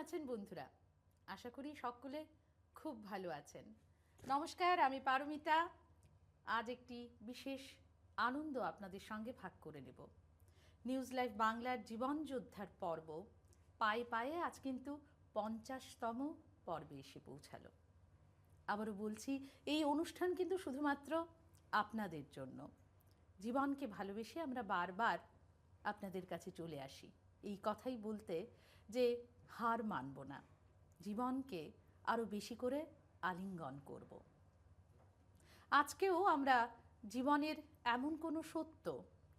আছেন বন্ধুরা? আশা করি সকলে খুব ভালো আছেন। নমস্কার, আমি পারমিতা। আজ একটি বিশেষ আনন্দ আপনাদের সঙ্গে ভাগ করে নেব। নিউজ লাইভ বাংলার জীবন যোদ্ধার পর্ব পায়ে পায়ে আজ কিন্তু 50তম পর্বে এসে পৌঁছালো। আবারও বলছি, এই অনুষ্ঠান কিন্তু শুধুমাত্র আপনাদের জন্য। জীবনকে ভালোবেসে আমরা বারবার আপনাদের কাছে চলে আসি এই কথাই বলতে যে হার মানব না, জীবনকে আরও বেশি করে আলিঙ্গন করব। আজকেও আমরা জীবনের এমন কোনো সত্য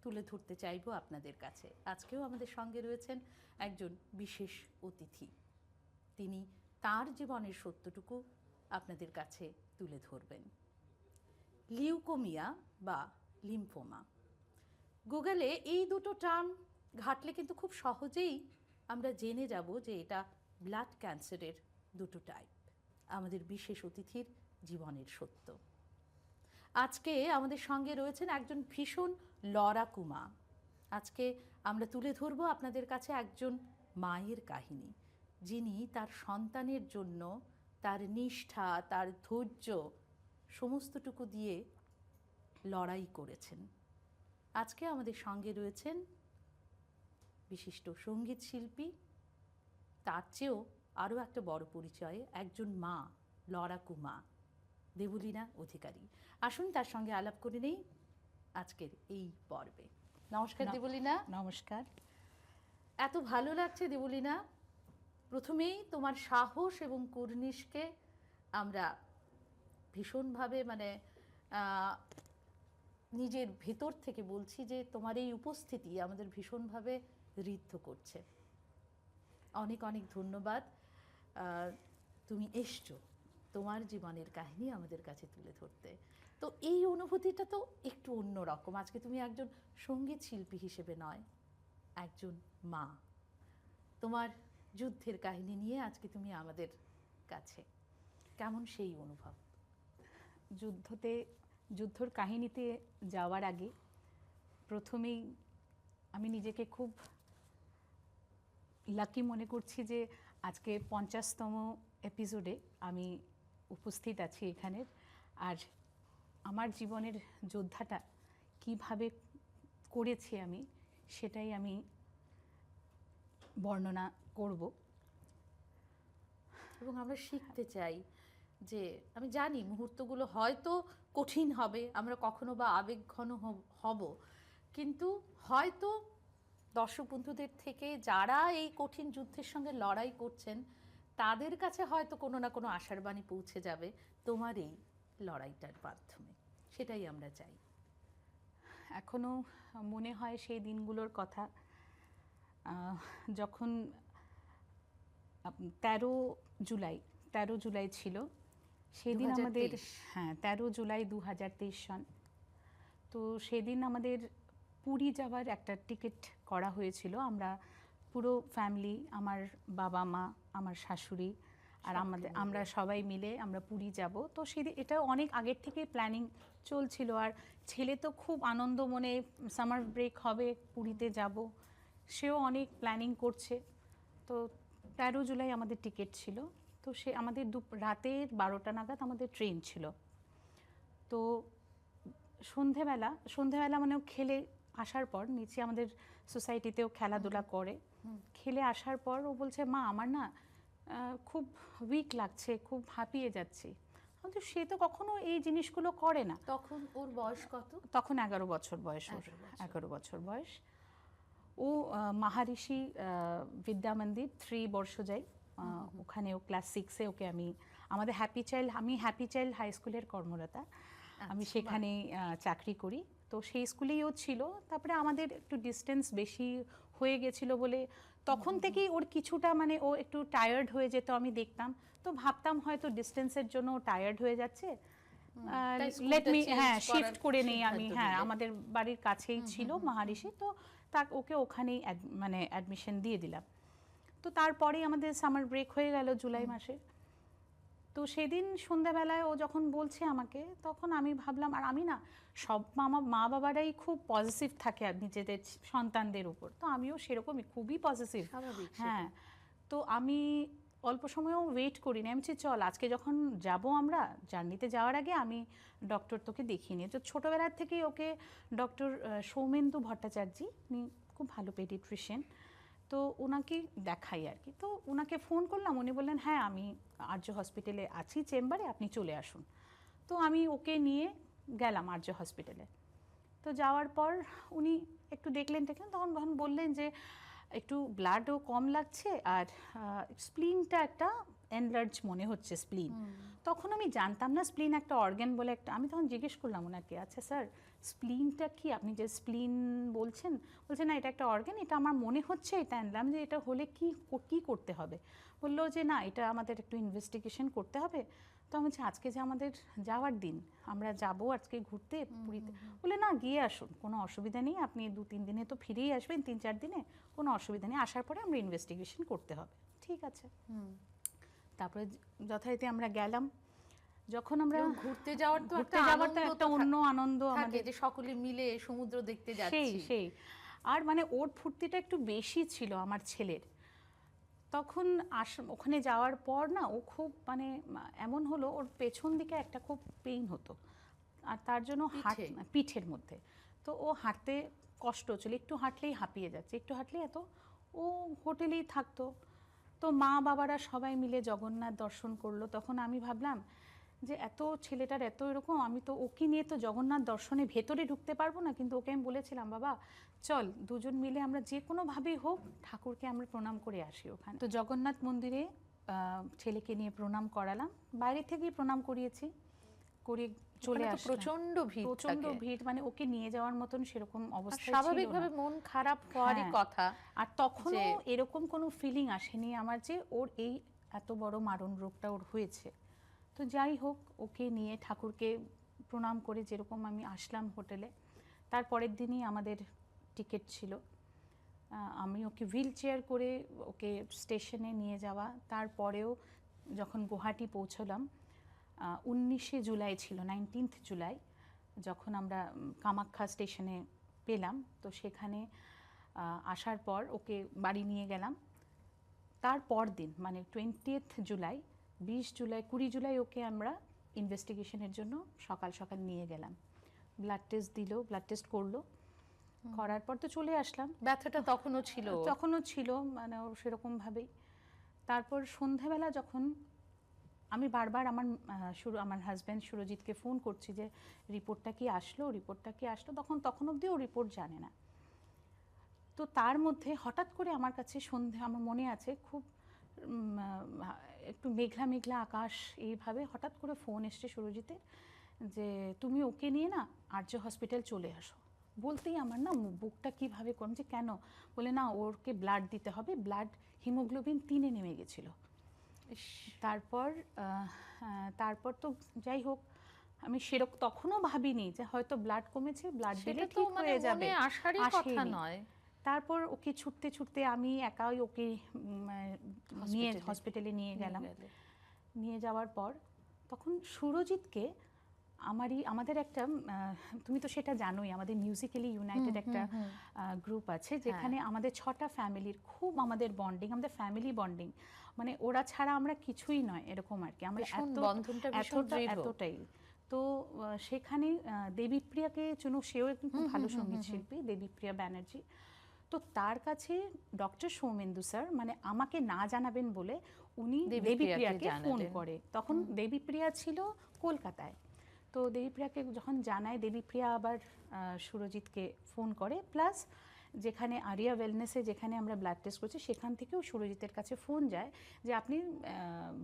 তুলে ধরতে চাইব আপনাদের কাছে। আজকেও আমাদের সঙ্গে রয়েছেন একজন বিশেষ অতিথি। তিনি তার জীবনের সত্যটুকু আপনাদের কাছে তুলে ধরবেন। লিউকোমিয়া বা লিম্ফোমা, গুগলে এই দুটো টার্ম ঘাটলে কিন্তু খুব সহজেই আমরা জেনে যাব যে এটা ব্লাড ক্যান্সারের দুটো টাইপ। আমাদের বিশেষ অতিথির জীবনের সত্য। আজকে আমাদের সঙ্গে রয়েছেন একজন ভীষণ লড়াকু মা। আজকে আমরা তুলে ধরব আপনাদের কাছে একজন মায়ের কাহিনী, যিনি তার সন্তানের জন্য তার নিষ্ঠা, তার ধৈর্য সমস্তটুকু দিয়ে লড়াই করেছেন। আজকে আমাদের সঙ্গে রয়েছেন বিশিষ্ট সঙ্গীত শিল্পী, তার চেয়েও আরও একটা বড় পরিচয়ে একজন মা, লড়াকু মা, দেবলীনা অধিকারী। আসুন তার সঙ্গে আলাপ করে নেই আজকের এই পর্বে। নমস্কার দেবলীনা। নমস্কার। এত ভালো লাগছে দেবলীনা, প্রথমেই তোমার সাহস এবং কুর্নিশকে আমরা ভীষণভাবে নিজের ভেতর থেকে বলছি যে তোমার এই উপস্থিতি আমাদের ভীষণভাবে ঋদ্ধ করছে। অনেক অনেক ধন্যবাদ। তুমি এসছো তোমার জীবনের কাহিনী আমাদের কাছে তুলে ধরতে। তো এই অনুভূতিটা তো একটু অন্যরকম। আজকে তুমি একজন সঙ্গীত শিল্পী হিসেবে নয়, একজন মা। তোমার যুদ্ধের কাহিনী নিয়ে আজকে তুমি আমাদের কাছে, কেমন সেই অনুভব? যুদ্ধর কাহিনীতে যাওয়ার আগে প্রথমেই আমি নিজেকে খুব লাকি মনে করছি যে আজকে 50তম এপিসোডে আমি উপস্থিত আছি এখানে। আর আমার জীবনের যোদ্ধাটা কিভাবে করেছি আমি, সেটাই আমি বর্ণনা করব এবং আমরা শিখতে চাই যে, আমি জানি মুহূর্তগুলো হয়তো কঠিন হবে, আমরা কখনো বা আবেগঘন হব, কিন্তু হয়তো দর্শক বন্ধুদের থেকে যারা এই কঠিন যুদ্ধের সঙ্গে লড়াই করছেন তাদের কাছে হয়তো কোনো না কোনো আশার বাণী পৌঁছে যাবে তোমার এই লড়াইটার মাধ্যমে। সেটাই আমরা চাই। এখনও মনে হয় সেই দিনগুলোর কথা, যখন 13 জুলাই ছিল সেদিন আমাদের, 13 জুলাই 2023 সন। তো সেদিন আমাদের পুরী যাওয়ার একটা টিকিট করা হয়েছিল। আমরা পুরো ফ্যামিলি, আমার বাবা মা, আমার শাশুড়ি আর আমরা সবাই মিলে আমরা পুরী যাব। তো এটা অনেক আগের থেকে প্ল্যানিং চলছিল। আর ছেলে তো খুব আনন্দ মনে, সামার ব্রেক হবে, পুরীতে যাব, সেও অনেক প্ল্যানিং করছে। তো 13 জুলাই আমাদের টিকিট ছিল। তো আমাদের রাতের 12টা নাগাদ আমাদের ট্রেন ছিল। তো সন্ধেবেলা মানে খেলে আসার পর, নিচে আমাদের সোসাইটিতেও খেলাধুলা করে, খেলে আসার পর ও বলছে, মা আমার না খুব উইক লাগছে, খুব হাঁপিয়ে যাচ্ছি। কিন্তু সে তো কখনো এই জিনিসগুলো করে না। তখন ওর বয়স কত? তখন 11 বছর বয়স। 11 বছর বয়স। ও মহারিষি বিদ্যা মন্দির 3 বর্ষজাই, ওখানেও ক্লাস 6-এ ওকে আমি হ্যাপি চাইল্ড হাই স্কুলের কর্মরতা, আমি সেখানে চাকরি করি। তো সেই স্কুলেই ও ছিল। তারপরে আমাদের একটু ডিস্টেন্স বেশি হয়ে গেছিল বলে তখন থেকেই ওর কিছুটা ও একটু টায়ার্ড হয়ে যেত, আমি দেখতাম। তো ভাবতাম হয়তো ডিস্টেন্সের জন্য ও টায়ার্ড হয়ে যাচ্ছে, শিফট করে নেই আমি। আমাদের বাড়ির কাছেই ছিল মহারিষি, তো ওকে ওখানেই অ্যাডমিশন দিয়ে দিলাম। তো তারপরেই আমাদের সামার ব্রেক হয়ে গেল জুলাই মাসে। তো সেদিন সন্ধ্যাবেলায় ও যখন বলছে আমাকে, তখন আমি ভাবলাম, আর আমি না সব মা বাবারাই খুব পজিটিভ থাকে নিজেদের সন্তানদের উপর, তো আমিও সেরকমই খুবই পজিটিভ। স্বাভাবিক। হ্যাঁ, তো আমি অল্প সময়ও ওয়েট করিনি, আমি বলছি চল আজকে যখন যাব আমরা জার্নিতে যাওয়ার আগে আমি ডক্টর তোকে দেখিয়ে নিই। তো ছোটোবেলার থেকেই ওকে ডক্টর সৌমেন্দু ভট্টাচার্য, উনি খুব ভালো পেডিট্রিশিয়ান, তো ওনাকে দেখাই আর কি। তো ওনাকে ফোন করলাম, উনি বললেন হ্যাঁ আমি আর্য হসপিটালে আছি চেম্বারে, আপনি চলে আসুন। তো আমি ওকে নিয়ে গেলাম আর্য হসপিটালে। তো যাওয়ার পর উনি একটু দেখলেন তখন তখন বললেন যে একটু ব্লাডও কম লাগছে আর স্প্লিনটা একটা এনলার্জ মনে হচ্ছে স্প্লিন। তখন আমি জানতাম না স্প্লিন একটা অর্গান বলে একটা। আমি তখন জিজ্ঞেস করলাম ওনাকে, আচ্ছা স্যার স্প্লিনটা কি, আপনি যে স্প্লিন বলছেন, বলছে না এটা একটা অর্গান, এটা আমার মনে হচ্ছে এটা আনলাম যে এটা হলে কি করতে হবে। বললো যে না এটা আমাদের একটু ইনভেস্টিগেশন করতে হবে। তো আমি বলছি আজকে যে আমাদের যাওয়ার দিন, আমরা যাব আজকে ঘুরতে পুরীতে। বলে না গিয়ে আসুন, কোনো অসুবিধা নেই, আপনি 2-3 দিনে তো ফিরেই আসবেন, 3-4 দিনে, কোনো অসুবিধা নেই, আসার পরে আমরা ইনভেস্টিগেশন করতে হবে। ঠিক আছে। তারপরে যথারীতি আমরা গেলাম। যখন আমরা ঘুরতে যাওয়ার তো একটা অন্য আনন্দ আমাদের, যে সকলে মিলে সমুদ্র দেখতে যাচ্ছি, সেই আর মানে ওর ফুর্তিটা একটু বেশি ছিল আমার ছেলের। তখন ওখানে যাওয়ার পর না ও খুব মানে এমন হলো, ওর পেছন দিকে একটা খুব পেইন হতো আর তার জন্য পিঠের মধ্যে। তো ও হাঁটতে কষ্ট হচ্ছিল, একটু হাঁটলেই হাঁপিয়ে যাচ্ছে, একটু হাঁটলেই এত। ও হোটেলেই থাকতো। তো মা বাবারা সবাই মিলে জগন্নাথ দর্শন করলো। তখন আমি ভাবলাম যে এত ছেলেটার এত এরকম, আমি তো ওকে নিয়ে তো জগন্নাথ দর্শনে ভেতরে ঢুকতে পারবো না, কিন্তু ওকে আমি বলেছিলাম বাবা চল দুজন মিলে আমরা যে কোনোভাবেই হোক ঠাকুরকে আমরা প্রণাম করে আসি ওখানে। তো জগন্নাথ মন্দিরে ছেলেকে নিয়ে প্রণাম করালাম, বাইরে থেকেই প্রণাম করিয়েছি, করে চলে আসলাম। প্রচন্ড ভিড়, মানে ওকে নিয়ে যাওয়ার মতন সেরকম অবস্থা, স্বাভাবিকভাবে মন খারাপ হওয়ারই কথা। আর তখনও এরকম কোনো ফিলিং আসেনি আমার যে ওর এই এত বড় মারণ রোগটা ওর হয়েছে। তো যাই হোক ওকে নিয়ে ঠাকুরকে প্রণাম করে যেরকম আমি আসলাম হোটেলে। তার পরের দিনই আমাদের টিকিট ছিল, আমি ওকে হুইল চেয়ার করে ওকে স্টেশনে নিয়ে যাওয়া। তারপরেও যখন গুয়াহাটি পৌঁছলাম 19শে জুলাই ছিল, 19th জুলাই, যখন আমরা কামাখ্যা স্টেশনে পেলাম। তো সেখানে আসার পর ওকে বাড়ি নিয়ে গেলাম। তারপর দিন মানে 20th জুলাই, 20 জুলাই, 20 জুলাই ওকে আমরা ইনভেস্টিগেশনের জন্য সকাল সকাল নিয়ে গেলাম। ব্লাড টেস্ট দিল, ব্লাড টেস্ট করলো, করার পর তো চলে আসলাম। ব্যথাটা তখনও ছিল মানে সেরকমভাবেই। তারপর সন্ধ্যাবেলা যখন আমি বারবার আমার হাজব্যান্ড সুরজিৎকে ফোন করছি যে রিপোর্টটা কি আসলো, তখন অবধি ও রিপোর্ট জানে না। তো তার মধ্যে হঠাৎ করে আমার কাছে আমার মনে আছে খুব একটু মেঘলা মেঘলা আকাশ, এইভাবে হঠাৎ করে ফোন এসছে সুরজিতের যে তুমি ওকে নিয়ে না আর্য হসপিটাল চলে আসো। বলতেই আমার না বুকটা কীভাবে করম, যে কেন? বলে না ওরকে ব্লাড দিতে হবে, ব্লাড হিমোগ্লোবিন 3-এ নেমে গেছিলো। তারপর তো যাই হোক, আমি সেরকম তখনও ভাবিনি যে হয়তো ব্লাড কমেছে, ব্লাড দিলে ঠিক হয়ে যাবে, আসারই কথা নয়। তারপর ওকে ছুটতে ছুটতে আমি একাই ওকে নিয়ে হসপিটালে নিয়ে গেলাম। নিয়ে যাওয়ার পর তখন সুরজিৎকে আমাদের একটা, তুমি তো সেটা জানোই, আমাদের মিউজিক্যালি ইউনাইটেড একটা গ্রুপ আছে যেখানে আমাদের 6টা ফ্যামিলির খুব আমাদের বন্ডিং, আমাদের ফ্যামিলি বন্ডিং, মানে ওরা ছাড়া আমরা কিছুই নয় এরকম আর কি। আমরা এতটাই। তো সেখানে দেবীপ্রিয়াকে চেনো, সেও একটু খুব ভালো সঙ্গীত শিল্পী, দেবীপ্রিয়া ব্যানার্জি। তো তার কাছে ডক্টর সৌমেন্দু স্যার মানে আমাকে না জানাবেন বলে উনি দেবীপ্রিয়াকে ফোন করে। তখন দেবীপ্রিয়া ছিল কলকাতায়। তো দেবীপ্রিয়াকে যখন জানায়, দেবীপ্রিয়া আবার সুরজিৎকে ফোন করে, প্লাস যেখানে আরিয়া ওয়েলনেসে যেখানে আমরা ব্লাড টেস্ট করছি সেখান থেকেও সুরজিতের কাছে ফোন যায় যে আপনি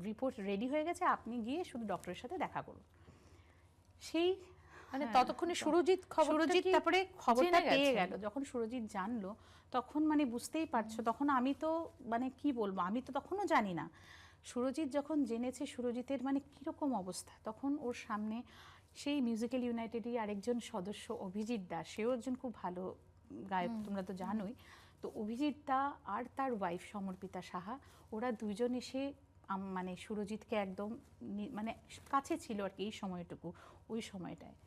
রিপোর্ট রেডি হয়ে গেছে, আপনি গিয়ে শুধু ডক্টরের সাথে দেখা করুন। সেই মানে ততক্ষণে সুরজিৎ তারপরে খবরটা পেয়ে গেল। যখন সুরজিৎ জানলো তখন মানে বুঝতেই পারছো, তখন আমি তো মানে কি বলবো, আমি তো তখনও জানি না। সুরজিৎ যখন জেনেছে সুরজিতের মানে কীরকম অবস্থা, তখন ওর সামনে সেই মিউজিক্যাল ইউনাইটেডই আরেকজন সদস্য অভিজিৎ দা, সেও একজন খুব ভালো গায়ক, তোমরা তো জানোই। তো অভিজিৎ দা আর তার ওয়াইফ সমর্পিতা সাহা, ওরা দুইজন এসে মানে সুরজিৎকে একদম মানে কাছে ছিল আর কি এই সময়টুকু, ওই সময়টায়।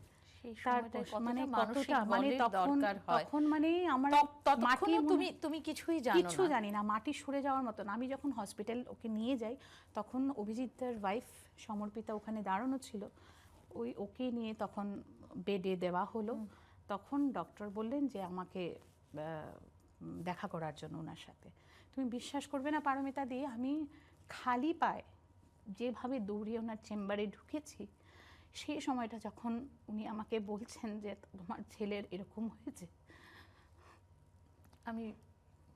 সেই তার সময়টায় মানে মানসিক কতটা মানে বলের তখন দরকার হয়। তখন মানে আমার মাটি ততক্ষণও তুমি কিছুই জানো কিছু না। জানি না, মাটি সরে যাওয়ার মতন। আমি যখন হসপিটাল ওকে নিয়ে যাই তখন অভিজিৎদার ওয়াইফ সমর্পিতা ওখানে দাঁড়ানো ছিল, ওকে নিয়ে তখন বেডে দেওয়া হলো। তখন ডক্টর বললেন যে আমাকে দেখা করার জন্য ওনার সাথে। তুমি বিশ্বাস করবে না পারমিতা দি, আমি খালি পায়ে যেভাবে দৌড়িয়ে ওনার চেম্বারে ঢুকেছি, সেই সময়টা যখন উনি আমাকে বলছেন যে তোমার ছেলের এরকম হয়েছে, আমি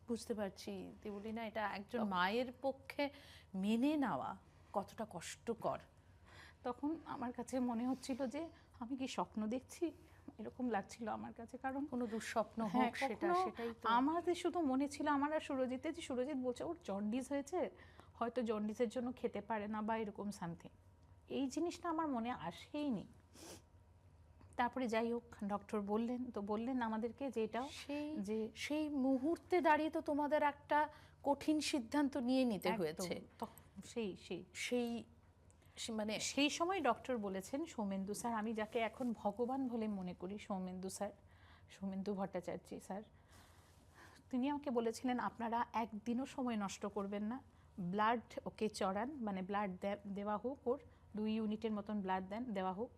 বুঝতে পারছি দেবলীনা, এটা একজন মায়ের পক্ষে মেনে নেওয়া কতটা কষ্টকর। তখন আমার কাছে মনে হচ্ছিল যে আমি কি স্বপ্ন দেখছি, এরকম লাগছিল আমার কাছে। কারণ কোনো দুঃস্বপ্ন হ্যাঁ, হোক সেটাই তো। আমাদের শুধু মনে ছিল আমার আর সুরজিতের, যে সুরজিৎ বলছে ওর জন্ডিস হয়েছে, হয়তো জন্ডিসের জন্য খেতে পারে না বা এরকম সামথিং। এই জিনিসটা আমার মনে আসেইনি। তারপরে যাই হোক ডক্টর বললেন আমাদেরকে যে এটা সেই মুহূর্তে দাঁড়িয়ে তো তোমাদের একটা কঠিন সিদ্ধান্ত নিয়ে নিতে হয়েছে। মানে সেই সময় ডক্টর বলেছেন, সৌমেন্দু স্যার, আমি যাকে এখন ভগবান বলে মনে করি, সৌমেন্দু ভট্টাচার্য স্যার, তিনি আমাকে বলেছিলেন আপনারা একদিনও সময় নষ্ট করবেন না, ব্লাড ওকে চড়ান, মানে ব্লাড দেওয়া হোক, ওর 2 ইউনিটের মতন ব্লাড দেওয়া হোক,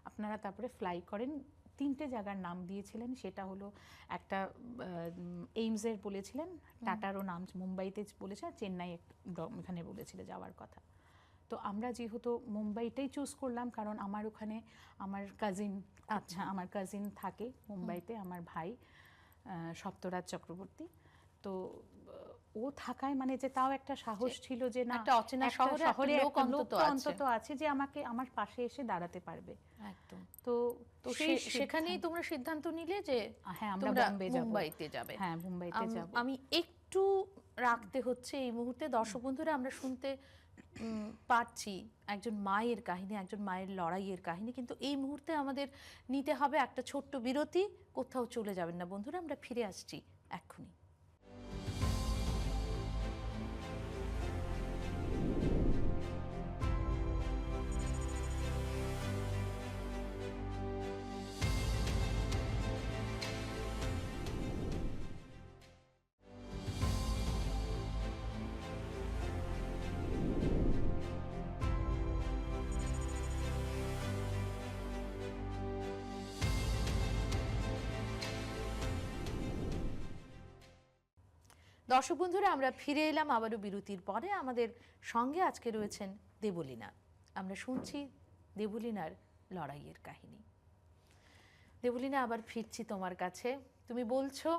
আপনারা তারপরে ফ্লাই করেন। 3টে জায়গার নাম দিয়েছিলেন, সেটা হলো একটা এইমসের বলেছিলেন, টাটারও নাম মুম্বাইতে বলেছে, আর চেন্নাই এখানে বলেছিল যাওয়ার কথা। তো আমরা যেহেতু মুম্বাইটাই চুজ করলাম, কারণ আমার ওখানে আমার কাজিন থাকে মুম্বাইতে, আমার ভাই সপ্তরাজ চক্রবর্তী। তো ও থাকায় মানে যে তাও একটা সাহস ছিল যে না, একটা অচেনা শহরে একটা লোক অন্তত আছে যে আমাকে আমার পাশে এসে দাঁড়াতে পারবে। একদম। তো সেখানেই তোমরা সিদ্ধান্ত নিলে যে হ্যাঁ আমরা মুম্বাইতে যাবে। হ্যাঁ মুম্বাইতে যাব। আমি একটু রাখতে হচ্ছে এই মুহূর্তে, দর্শক বন্ধুরা আমরা শুনতে পারছি একজন মায়ের কাহিনী, একজন মায়ের লড়াইয়ের কাহিনী, কিন্তু এই মুহূর্তে আমাদের নিতে হবে একটা ছোট্ট বিরতি। কোথাও চলে যাবেন না বন্ধুরা, আমরা ফিরে আসছি এক্ষুনি। দর্শক বন্ধুরা আমরা ফিরে এলাম আবারও বিরতির পরে। আমাদের সঙ্গে আজকে রয়েছেন দেবলীনা। আমরা শুনছি দেবলীনার লড়াইয়ের কাহিনী। দেবলীনা, আবার ফিরছি তোমার কাছে। তুমি বলছো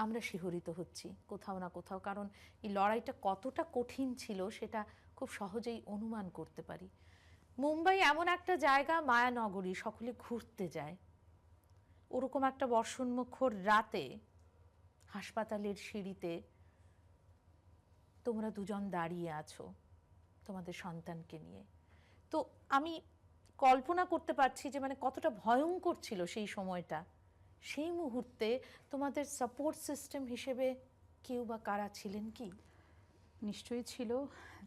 আমরা শিহরিত হচ্ছি কোথাও না কোথাও, কারণ এই লড়াইটা কতটা কঠিন ছিল সেটা খুব সহজেই অনুমান করতে পারি। মুম্বাই এমন একটা জায়গা, মায়ানগরী, সকলে ঘুরতে যায়। ওরকম একটা বর্ষণমুখর রাতে হাসপাতালের সিঁড়িতে তোমরা দুজন দাঁড়িয়ে আছো তোমাদের সন্তানকে নিয়ে। তো আমি কল্পনা করতে পারছি যে মানে কতটা ভয়ঙ্কর ছিল সেই সময়টা। সেই মুহূর্তে তোমাদের সাপোর্ট সিস্টেম হিসেবে কেউ বা কারা ছিলেন কি? নিশ্চয়ই ছিল।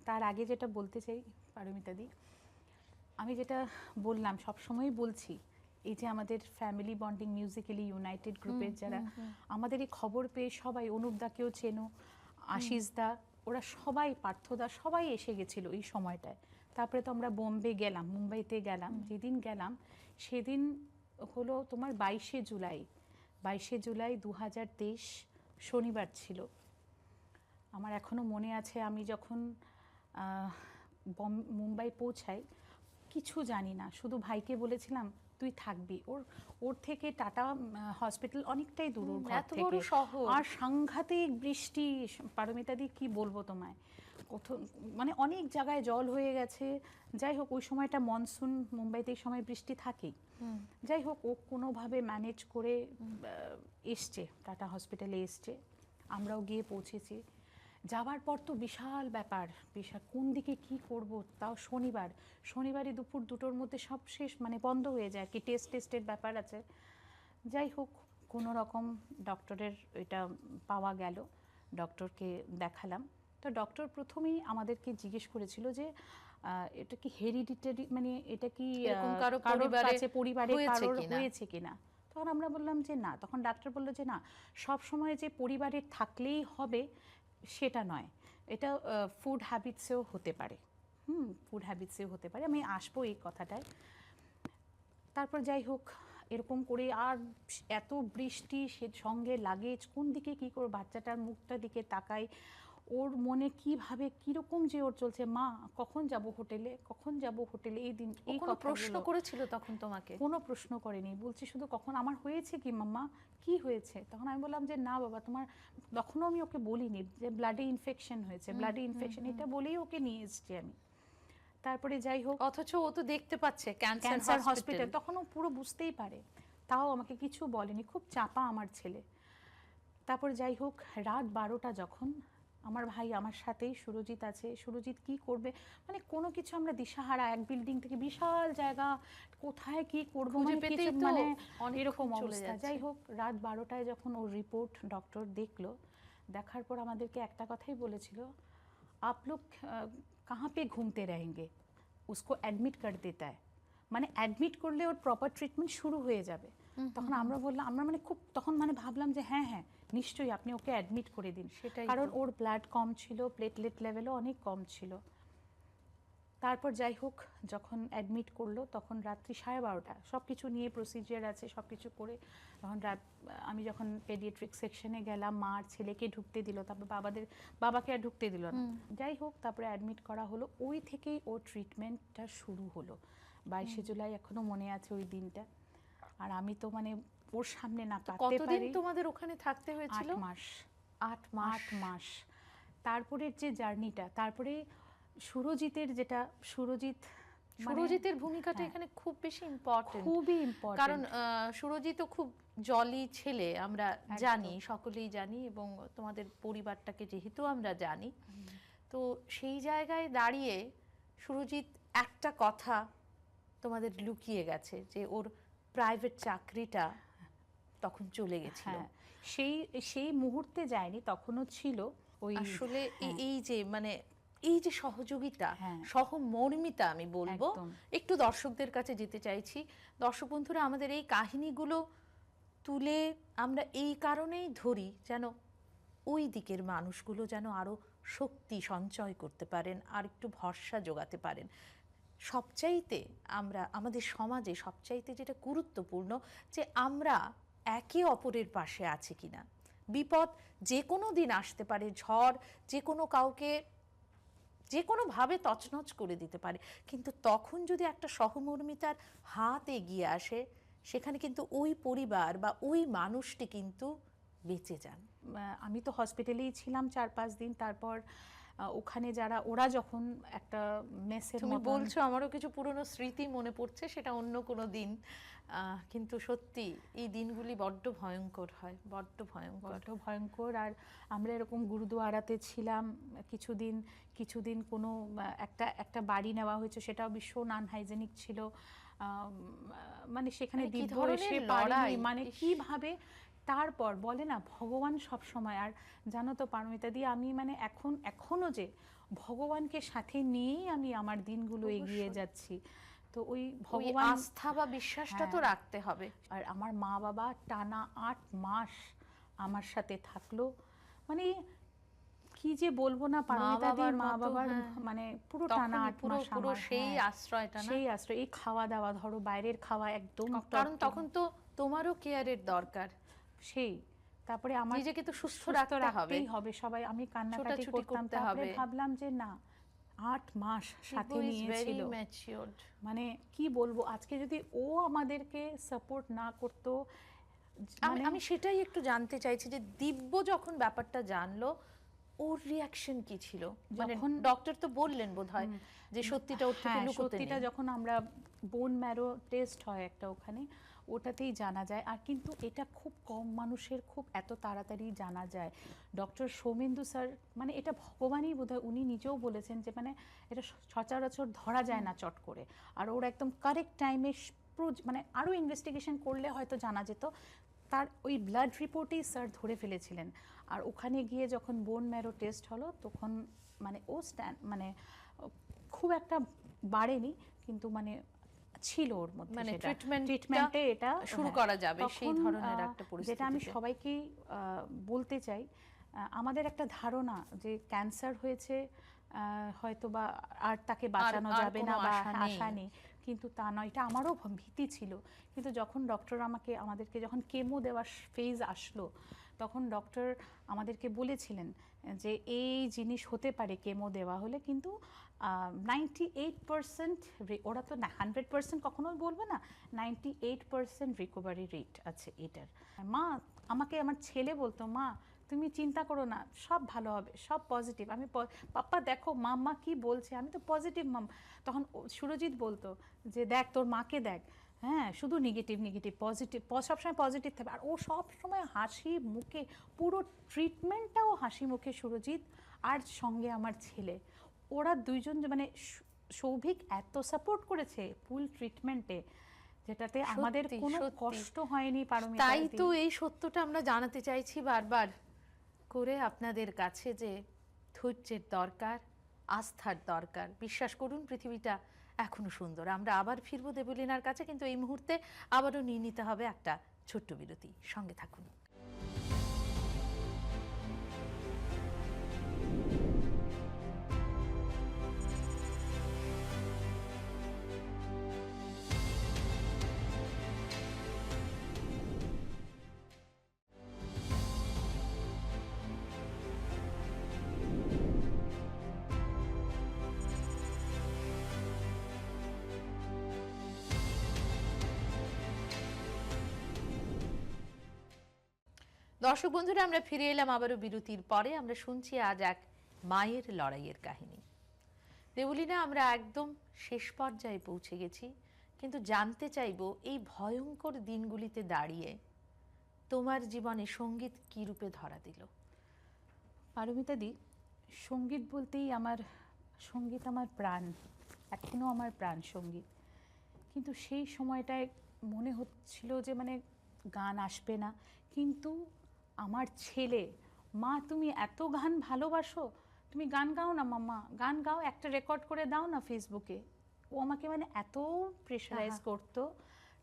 তার আগে যেটা বলতে চাই পারমিতাদি, আমি যেটা বললাম, সবসময় বলছি, এই যে আমাদের ফ্যামিলি বন্ডিং মিউজিক্যালি ইউনাইটেড গ্রুপের যারা আমাদের এই খবর পেয়ে সবাই, অনুপদাকেও চেনো, আশিসদা, ওরা সবাই, পার্থদা, সবাই এসে গেছিল এই সময়টায়। তারপরে তো আমরা বোম্বে গেলাম, মুম্বাইতে গেলাম। যেদিন গেলাম সেদিন হলো তোমার 22শে জুলাই 2023 শনিবার ছিল। আমার এখনো মনে আছে, আমি যখন মুম্বাই পৌঁছাই, কিছু জানি না, শুধু ভাইকে বলেছিলাম তুই থাকবি। ওর থেকে টাটা হসপিটাল অনেকটাই দূর, ওর ঘর থেকে, আর সাংঘাতিক বৃষ্টি। পারমিতাদি কি বলবো তোমায়, মানে অনেক জায়গায় জল হয়ে গেছে। যাই হোক, ওই সময়টা মনসুন, মুম্বাইতে এই সময় বৃষ্টি থাকেই। যাই হোক, ও কোনোভাবে ম্যানেজ করে এসছে, টাটা হসপিটালে এসছে, আমরাও গিয়ে পৌঁছেছি। যাওয়ার পর তো বিশাল ব্যাপার, কোন দিকে কি করব, তাও শনিবারই দুপুর 2টোর মধ্যে সব শেষ, মানে বন্ধ হয়ে যায়, কি টেস্টের ব্যাপার আছে। যাই হোক, কোনো রকম ডক্টরের এটা পাওয়া গেল, ডক্টরকে দেখালাম, তো ডক্টর প্রথমেই আমাদেরকে জিজ্ঞেস করেছিল যে এটা কি হেরিডিটারি, মানে এটা কি এরকম কারো পরিবারে হয়েছে কারোর কিনা? হয়েছে কিনা। তখন আমরা বললাম যে না, তখন ডাক্তার বললো যে না, সব সময় যে পরিবারের থাকলেই হবে সেটা নয়, এটা ফুড হ্যাবিটসেও হতে পারে। ফুড হ্যাবিটসেও হতে পারে, আমি আসবো এই কথাটায়। তারপর যাই হোক, এরকম করে আর এত বৃষ্টি, সে সঙ্গে লাগেজ, কোন দিকে কী করে বাচ্চাটার মুখটার দিকে তাকাই, ওর মনে কিভাবে কীরকম যে ওর চলছে, মা কখন যাব হোটেলে, কখন যাব হোটেলে, এই দিন এই কোনো প্রশ্ন প্রশ্ন করেছিল তখন তোমাকে? কোনো প্রশ্ন করেনি, বলছি শুধু কখন আমার হয়েছে কি মাম্মা, কি হয়েছে। তখন আমি বললাম যে না বাবা তোমার, তখনও আমি ওকে বলিনি যে ব্লাডে ইনফেকশন হয়েছে, ব্লাডে ইনফেকশন এটা বলেই ওকে নিয়ে এসছি আমি। তারপরে যাই হোক, অথচ ও তো দেখতে পাচ্ছে ক্যান্সার হসপিটাল, তখন ও পুরো বুঝতেই পারে, তাও আমাকে কিছু বলেনি, খুব চাপা আমার ছেলে। তারপর যাই হোক, রাত 12টা যখন, আমার ভাই আমার সাথেই, সুরজিৎ আছে, সুরজিৎ কি করবে মানে কোনো কিছু আমরা দিশাহারা, এক বিল্ডিং থেকে বিশাল জায়গা, কোথায় কি করবো খুঁজে মানে পেতেই কিছু তো মানে অনেকক্ষণ এরকম চলে অবস্থা। যাচ্ছে। যাই হোক, রাত 12টায় যখন ওর রিপোর্ট ডক্টর দেখলো, দেখার পর আমাদেরকে একটা কথাই বলেছিল, आप लोग कहाँ पे घूमते रहेंगे, उसको অ্যাডমিট कर देता है, মানে অ্যাডমিট করলে ওর প্রপার ট্রিটমেন্ট শুরু হয়ে যাবে। তখন আমরা বললাম, আমরা মানে খুব তখন মানে ভাবলাম যে হ্যাঁ হ্যাঁ নিশ্চয়ই আপনি ওকে অ্যাডমিট করে দিন, সেটাই কারণ তো। ওর ব্লাড কম ছিল, প্লেটলেট লেভেলও অনেক কম ছিল। তারপর যাই হোক, যখন অ্যাডমিট করলো তখন রাত্রি 12:30, সব কিছু নিয়ে প্রসিজিয়ার আছে, সব কিছু করে তখন আমি যখন পেডিয়াট্রিক সেকশনে গেলাম, মা আর ছেলেকে ঢুকতে দিল, তারপর বাবাকে আর ঢুকতে দিল না। যাই হোক, তারপরে অ্যাডমিট করা হলো, ওই থেকেই ওর ট্রিটমেন্টটা শুরু হলো। 22শে জুলাই এখনো মনে আছে ওই দিনটা। আর আমি তো মানে ওর সামনে না কাঁদতে কতদিন পারি। তোমাদের ওখানে থাকতে হয়েছিল? 8 মাস। 8 মাস। 8 মাস। তারপরের যে জার্নিটা, তারপরে সুরজিতের যেটা, সুরজিতের ভূমিকাটা হ্যাঁ, এখানে খুব বেশি ইম্পর্টেন্ট, খুবই ইম্পর্টেন্ট, কারণ সুরজিৎও খুব জলি ছেলে, আমরা জানি, সকলেই জানি, এবং তোমাদের পরিবারটাকে যেহেতু আমরা জানি, তো সেই জায়গায় দাঁড়িয়ে সুরজিৎ একটা কথা তোমাদের লুকিয়ে গেছে, যে ওর প্রাইভেট চাকরিটা তখন চলে গেছিল। হ্যাঁ, সেই মুহূর্তে যায়নি, তখনও ছিল ওই আসলে এই যে মানে এই যে সহযোগিতা, হ্যাঁ, সহমর্মিতা আমি বলবো, একদম। একটু দর্শকদের কাছে যেতে চাইছি। দর্শক বন্ধুরা, আমাদের এই কাহিনীগুলো তুলে আমরা এই কারণেই ধরি, যেন ওই দিকের মানুষগুলো যেন আরো শক্তি সঞ্চয় করতে পারেন, আর একটু ভরসা জোগাতে পারেন। সবচাইতে আমরা আমাদের সমাজে সবচাইতে যেটা গুরুত্বপূর্ণ, যে আমরা একে অপরের পাশে আছি কিনা। বিপদ যে কোনো দিন আসতে পারে, ঝড় যে কোনো কাউকে যে কোনোভাবে তছনছ করে দিতে পারে, কিন্তু তখন যদি একটা সহমর্মিতার হাত এগিয়ে আসে, সেখানে কিন্তু ওই পরিবার বা ওই মানুষটি কিন্তু বেঁচে যান। আমি তো হসপিটালেই ছিলাম 4-5 দিন। তারপর ওখানে যারা, ওরা যখন একটা মেসের তুমি মতন, বলছো আমারও কিছু পুরনো স্মৃতি মনে পড়ছে, সেটা অন্য কোনো দিন, কিন্তু সত্যি এই দিনগুলি বড্ড ভয়ঙ্কর হয়, বড্ড ভয়ঙ্কর। আর আমরা এরকম গুরুদুয়ারাতে ছিলাম কিছুদিন, কোনো একটা বাড়ি নেওয়া হয়েছে, সেটাও ভীষণ আনহাইজেনিক ছিল। মানে সেখানে মানে কি দিব্য ধরনের এসে লড়াই, পারেনি, মানে ইস! কিভাবে। তারপর বলে না ভগবান সব সময়, আর জানো তো পারমিতা দি, আমি মানে এখনো যে ভগবানকে সাথে নিয়েই আমি আমার দিনগুলো এগিয়ে অবশ্যই। যাচ্ছি। তো ওই ওই ভগবান, আস্থা বা বিশ্বাসটা তো হ্যাঁ, রাখতে হবে। আর আমার মা বাবা টানা 8 মাস আমার সাথে থাকলো, মানে কি যে বলবো না পারমিতা দি, মা বাবার মানে পুরো টানা 8 মাস পুরো আমার, সেই হ্যাঁ, আশ্রয়টা না, সেই আশ্রয়। এই খাওয়া দাওয়া, ধরো বাইরের খাওয়া একদম, কারণ তখন তো তোমারও কেয়ারের দরকার, সেই। তারপরে আমার নিজেকে তো সুস্থ রাখতেই রাখতে হবে সবাই, আমি কান্নাকাটি ছোটাছুটি করতাম। করতে তারপরে হবে। ভাবলাম যে না, 8 মাস সাথে নিয়েছিল, মানে কি বলবো, আজকে যদি ও আমাদেরকে সাপোর্ট না করতো, মানে আমি সেটাই একটু জানতে চাইছি, যে দিব্য যখন ব্যাপারটা জানলো, ওর রিয়াকশন কি ছিল? মানে ডক্টর তো বললেন বোধহয় যে সত্যিটা ওর থেকে লুকোতে নেই। সত্যিটা যখন আমরা বোন ম্যারো টেস্ট হয় একটা ওখানে, ওটাতেই জানা যায়। আর কিন্তু এটা খুব কম মানুষের খুব এত তাড়াতাড়ি জানা যায়। ডক্টর সৌমেন্দু স্যার, মানে এটা ভগবানই বোধহয়, উনি নিজেও বলেছেন যে মানে এটা সচরাচর ধরা যায় না চট করে। আর ওর একদম কারেক্ট টাইমে, মানে আরও ইনভেস্টিগেশন করলে হয়তো জানা যেত, তার ওই ব্লাড রিপোর্টেই স্যার ধরে ফেলেছিলেন। আর ওখানে গিয়ে যখন বোন ম্যারো টেস্ট হলো তখন মানে ও মানে খুব একটা বাড়েনি, কিন্তু মানে ছিল ওর মধ্যে, মানে সেটা ট্রিটমেন্টে এটা শুরু হ্যাঁ, করা যাবে সেই তখন, ধরনের একটা যেটা আমি পরিস্থিতিতে। সবাইকেই বলতে চাই, আমাদের একটা ধারণা যে ক্যান্সার হয়েছে হয়তো বা আর তাকে বাঁচানো আর যাবে কোনো না বা আশা নেই। আশা নেই, কিন্তু তা নয়। এটা আমারও ভীতি ছিল, কিন্তু যখন ডক্টর আমাদেরকে যখন কেমো দেওয়ার ফেজ আসলো, তখন ডক্টর আমাদেরকে বলেছিলেন যে এই জিনিস হতে পারে কেমো দেওয়া হলে, কিন্তু 98%, ওরা তো 100% কখনোই বলবে না, 98% রিকভারি রেট আছে এটার। মা আমাকে আমার ছেলে বলতো, মা তুমি চিন্তা করো না, সব ভালো হবে, সব পজিটিভ। আমি পাপ্পা দেখো মাম্মা কি বলছে, আমি তো পজিটিভ মাম। তখন সুরজিৎ বলতো যে দেখ তোর মাকে দেখ, হ্যাঁ শুধু নেগেটিভ নেগেটিভ, পজিটিভ সবসময় পজিটিভ থাকবে। আর ও সবসময় হাসি মুখে, পুরো ট্রিটমেন্টটাও হাসি মুখে সুরজিৎ আর সঙ্গে আমার ছেলে, ওরা দুইজন যে মানে সৌভিক এত সাপোর্ট করেছে ফুল ট্রিটমেন্টে, যেটাতে আমাদের সত্যি, কোনো সত্যি। কষ্ট হয়নি পারমিতা তাই দি। তো এই সত্যটা আমরা জানাতে চাইছি বারবার করে আপনাদের কাছে, যে ধৈর্যের দরকার, আস্থার দরকার। বিশ্বাস করুন পৃথিবীটা এখনো সুন্দর। আমরা আবার ফিরবো দেবলীনার কাছে, কিন্তু এই মুহূর্তে আবারও নিয়ে নিতে হবে একটা ছোট্ট বিরতি। সঙ্গে থাকুন। দর্শক বন্ধুরা, আমরা ফিরে এলাম আবারও বিরতির পরে। আমরা শুনছি আজ এক মায়ের লড়াইয়ের কাহিনী। দেবলীনা, আমরা একদম শেষ পর্যায়ে পৌঁছে গেছি, কিন্তু জানতে চাইবো এই ভয়ঙ্কর দিনগুলিতে দাঁড়িয়ে তোমার জীবনে সঙ্গীত কী রূপে ধরা দিল? পারমিতা দি, সঙ্গীত বলতেই সঙ্গীত আমার প্রাণ, এখনও আমার প্রাণ সঙ্গীত। কিন্তু সেই সময়টায় মনে হচ্ছিল যে মানে গান আসবে না, কিন্তু আমার ছেলে, মা তুমি এত গান ভালোবাসো, তুমি গান গাও না মাম্মা, গান গাও, একটা রেকর্ড করে দাও না ফেসবুকে। ও আমাকে মানে এত প্রেশারাইজ করতো।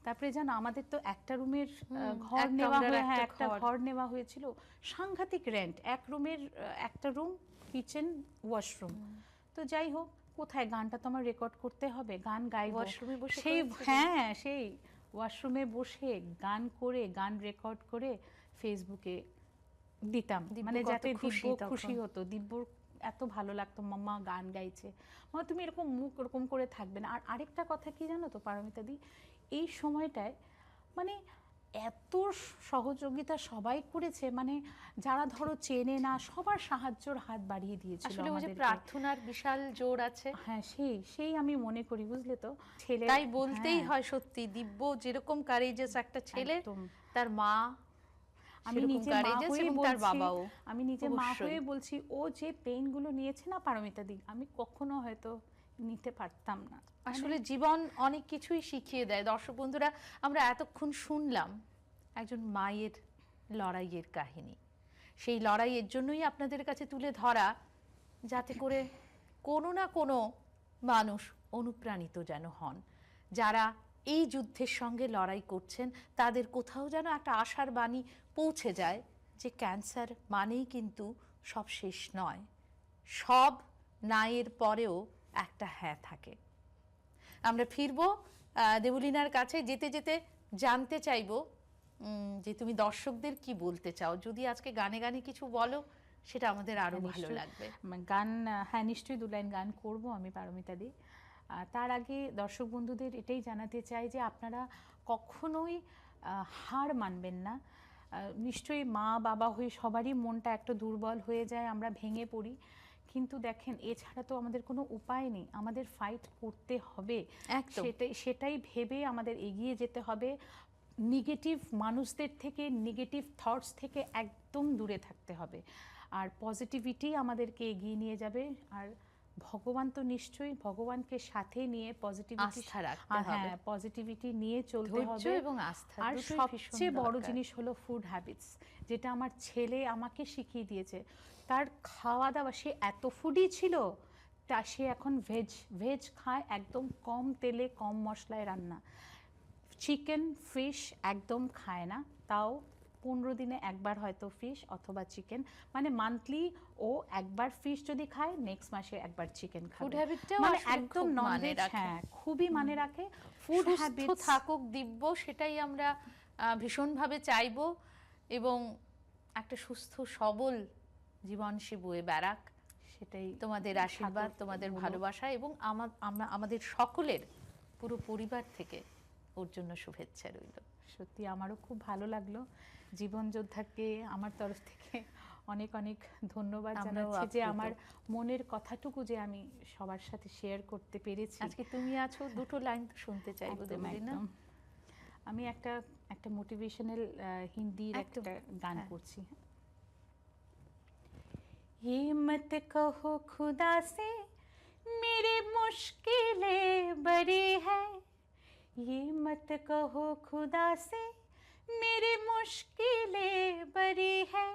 তারপরে জানো আমাদের তো একটা রুমের ঘর নেওয়া হয়ে, হ্যাঁ একটা ঘর নেওয়া হয়েছিল, সাংঘাতিক রেন্ট, এক রুমের একটা রুম, কিচেন, ওয়াশরুম। তো যাই হোক, কোথায় গানটা তো আমার রেকর্ড করতে হবে, গান গাইবো ওয়াশরুমে বসে সেই, হ্যাঁ সেই ওয়াশরুমে বসে গান করে, গান রেকর্ড করে ফেসবুকে দিতাম, মানে যাতে দিব্য খুশি হতো, দিব্যর এত ভালো লাগতো, মাম্মা গান গাইছে, মা তুমি এরকম মুখ ওরকম করে থাকবে না। আর আরেকটা কথা কি জানো তো পারমিতা দি, এই সময়টায় মানে এত সহযোগিতা সবাই করেছে, মানে যারা ধরো চেনে না সবার সাহায্যের হাত বাড়িয়ে দিয়েছিল আসলে ওই যে আমাদেরকে। প্রার্থনার বিশাল জোর আছে। হ্যাঁ সেই আমি মনে করি, বুঝলে তো ছেলে, তাই বলতেই হয় সত্যি, দিব্য যেরকম কারেজেস একটা ছেলে, তার মা আমি নিজে মা হয়ে তার বলছি, বাবাও, আমি নিজে মা হয়ে বলছি, ও যে পেইনগুলো নিয়েছে না পারমিতা দি, আমি কখনো হয়তো নিতে পারতাম না। আসলে জীবন অনেক কিছুই শিখিয়ে দেয়। দর্শক বন্ধুরা, আমরা এতক্ষণ শুনলাম একজন মায়ের লড়াইয়ের কাহিনী। সেই লড়াইয়ের জন্যই আপনাদের কাছে তুলে ধরা, যাতে করে কোনো না কোনো মানুষ অনুপ্রাণিত যেন হন। যারা এই যুদ্ধের সঙ্গে লড়াই করছেন, তাদের কোথাও যেন একটা আশার বাণী পৌঁছে যায় যে ক্যান্সার মানেই কিন্তু সব শেষ নয়, সব নায়ের পরেও একটা হ্যাঁ থাকে। আমরা ফিরবো দেবলীনার কাছে। যেতে যেতে জানতে চাইবো যে তুমি দর্শকদের কি বলতে চাও, যদি আজকে গানে গানে কিছু বলো সেটা আমাদের আরো ভালো লাগবে। গান, হ্যাঁ নিশ্চয়ই 2 লাইন গান করব আমি পারমিতা দি। তার আগে দর্শক বন্ধুদের এটাই জানাতে চাই যে আপনারা কখনোই হার মানবেন না। নিশ্চয়ই মা বাবা হয়ে সবারই মনটা একটু দুর্বল হয়ে যায়, আমরা ভেঙে পড়ি, কিন্তু দেখেন এছাড়া তো আমাদের কোনো উপায় নেই, আমাদের ফাইট করতে হবে, সেটাই ভেবে আমাদের এগিয়ে যেতে হবে। নেগেটিভ মানুষদের থেকে, নেগেটিভ থটস থেকে একদম দূরে থাকতে হবে, আর পজিটিভিটি আমাদেরকে এগিয়ে নিয়ে যাবে। আর ভগবান তো নিশ্চয়ই, ভগবানকে সাথে নিয়ে পজিটিভিটি, আস্থা রাখতে হবে। হ্যাঁ পজিটিভিটি নিয়ে চলতে ধৈর্য হবে। এবং আস্থা আর দুটোই ভীষণ সবচেয়ে বড় দরকার। জিনিস হলো ফুড হ্যাবিটস, যেটা আমার ছেলে আমাকে শিখিয়ে দিয়েছে। তার খাওয়া দাওয়া, সে এত ফুডি ছিল, তা সে এখন ভেজ খায়, একদম কম তেলে কম মশলায় রান্না। চিকেন ফিশ একদম খায় না, তাও 15 দিনে একবার হয়তো ফিশ অথবা চিকেন, মানে মান্থলি ও একবার ফিশ যদি খায় নেক্সট মাসে একবার চিকেন খাবে। ফুড হ্যাবিটটাও মানে আসলে একদম খুব মানে ননভেজ, রাখে। হ্যাঁ খুবই মানে রাখে। ফুড সুস্থ হ্যাবিটস থাকুক দিব্য, সেটাই আমরা ভীষণভাবে চাইবো, এবং একটা সুস্থ সবল জীবন সে বয়ে বেড়াক, সেটাই তোমাদের আশীর্বাদ, ঠাকুর তোমাদের বলো। ভালোবাসা, এবং আমাদের সকলের পুরো পরিবার থেকে ওর জন্য শুভেচ্ছা রইল। সত্যি আমারও খুব ভালো লাগলো। জীবন যোদ্ধাকে আমার তরফ থেকে অনেক অনেক ধন্যবাদ আমরাও জানাচ্ছি যে আপ্লুত। আমার মনের কথাটুকু যে আমি সবার সাথে শেয়ার করতে পেরেছি। আজকে তুমি আছো, দুটো লাইন তো শুনতে চাইবো একদম দেবলীনা। একদম। আমি একটা মোটিভেশনাল হিন্দির একদম, একটা গান হ্যাঁ। করছি। ये मत कहो खुदा से मेरी मुश्किलें बड़ी है, ये मत कहो खुदा से मेरी मुश्किलें बड़ी है,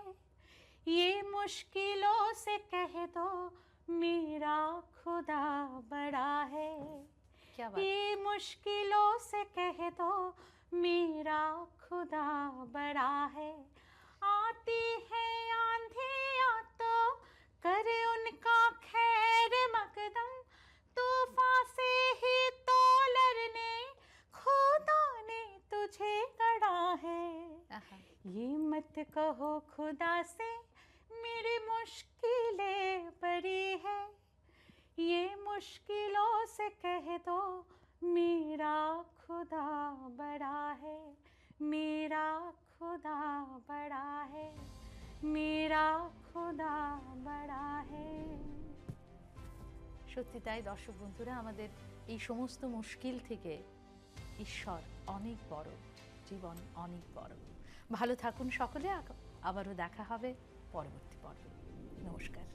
ये मुश्किलों से कह दो मेरा खुदा बड़ा है, क्या बात। ये मुश्किलों से कह दो मेरा खुदा बड़ा है, आती है आंधियां तो करे उनका खैर मकदम, तूफान से ही तो लड़ने खुदा ने तुझे गढ़ा है, আহা, ये मत कहो खुदा से मेरी मुश्किलें बड़ी है, ये मुश्किलों से कह दो मेरा खुदा बड़ा है, मेरा खुदा बड़ा है, मेरा खुदा बड़ा है। সত্যি তাই দর্শক বন্ধুরা, আমাদের এই সমস্ত মুশকিল থেকে ঈশ্বর অনেক বড়, জীবন অনেক বড়। ভালো থাকুন সকলে, আবারও দেখা হবে পরবর্তী পর্বে। নমস্কার।